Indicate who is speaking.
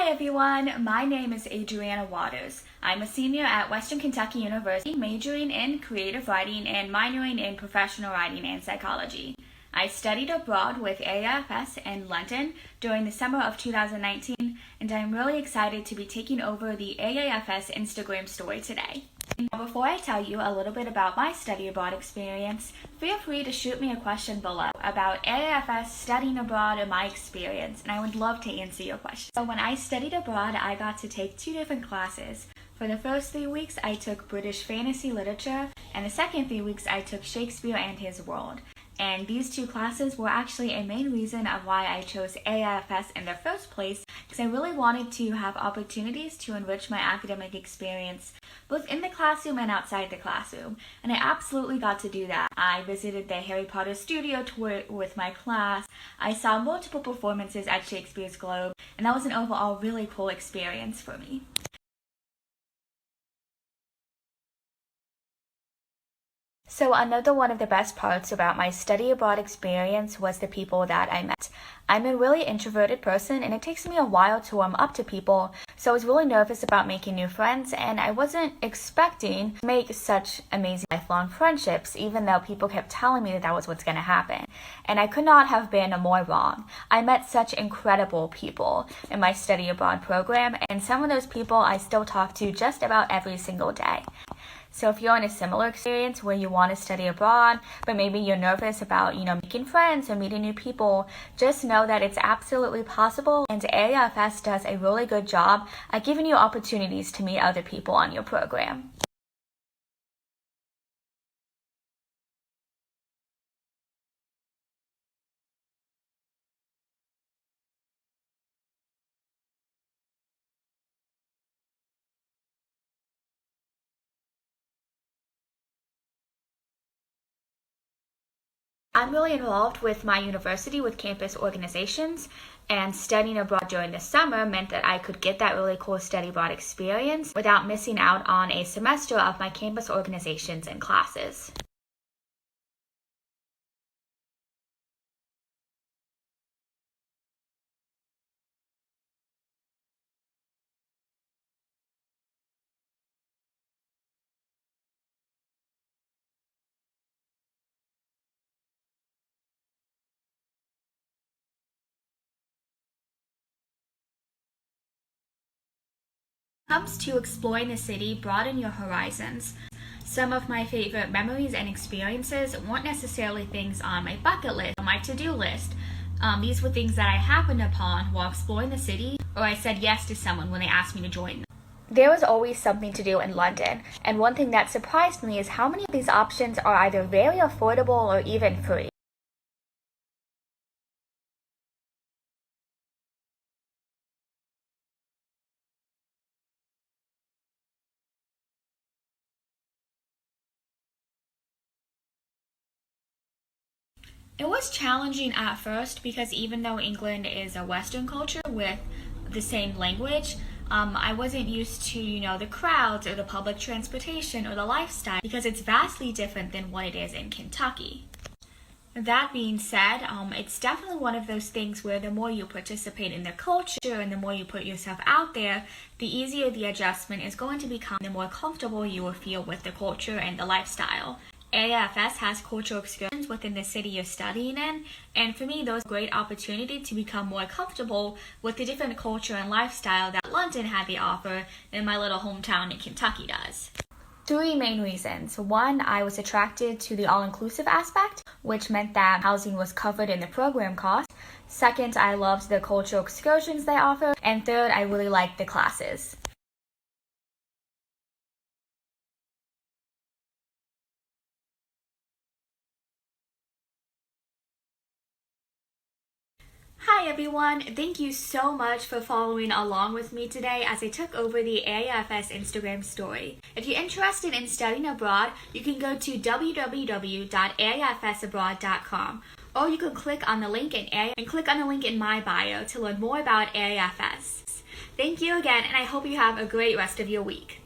Speaker 1: Hi everyone, my name is Adrianna Waters. I'm a senior at Western Kentucky University, majoring in creative writing and minoring in professional writing and psychology. I studied abroad with AIFS in London during the summer of 2019, and I'm really excited to be taking over the AIFS Instagram story today. Before I tell you a little bit about my study abroad experience, feel free to shoot me a question below about AIFS, studying abroad, and my experience, and I would love to answer your question. So when I studied abroad, I got to take 2 different classes. For the first 3 weeks, I took British fantasy literature, and the second 3 weeks, I took Shakespeare and His World. And these 2 classes were actually a main reason of why I chose AIFS in the first place, because I really wanted to have opportunities to enrich my academic experience, both in the classroom and outside the classroom. And I absolutely got to do that. I visited the Harry Potter studio tour with my class. I saw multiple performances at Shakespeare's Globe, and that was an overall really cool experience for me. So another one of the best parts about my study abroad experience was the people that I met. I'm a really introverted person, and it takes me a while to warm up to people, so I was really nervous about making new friends, and I wasn't expecting to make such amazing lifelong friendships, even though people kept telling me that that was what's going to happen. And I could not have been more wrong. I met such incredible people in my study abroad program, and some of those people I still talk to just about every single day. So if you're in a similar experience where you want to study abroad, but maybe you're nervous about, making friends or meeting new people, just know that it's absolutely possible, and AIFS does a really good job at giving you opportunities to meet other people on your program. I'm really involved with my university with campus organizations, and studying abroad during the summer meant that I could get that really cool study abroad experience without missing out on a semester of my campus organizations and classes. When it comes to exploring the city, broaden your horizons. Some of my favorite memories and experiences weren't necessarily things on my bucket list or my to-do list. These were things that I happened upon while exploring the city, or I said yes to someone when they asked me to join them. There was always something to do in London, and one thing that surprised me is how many of these options are either very affordable or even free. It was challenging at first because even though England is a Western culture with the same language, I wasn't used to, the crowds or the public transportation or the lifestyle, because it's vastly different than what it is in Kentucky. That being said, it's definitely one of those things where the more you participate in the culture and the more you put yourself out there, the easier the adjustment is going to become, the more comfortable you will feel with the culture and the lifestyle. AIFS has cultural excursions within the city you're studying in, and for me, those are a great opportunity to become more comfortable with the different culture and lifestyle that London had to offer than my little hometown in Kentucky does. 3 main reasons. 1, I was attracted to the all-inclusive aspect, which meant that housing was covered in the program cost. 2nd, I loved the cultural excursions they offer. And 3rd, I really liked the classes. Hi everyone, thank you so much for following along with me today as I took over the AIFS Instagram story. If you're interested in studying abroad, you can go to www.aifsabroad.com, or you can click on the link in my bio to learn more about AIFS. Thank you again, and I hope you have a great rest of your week.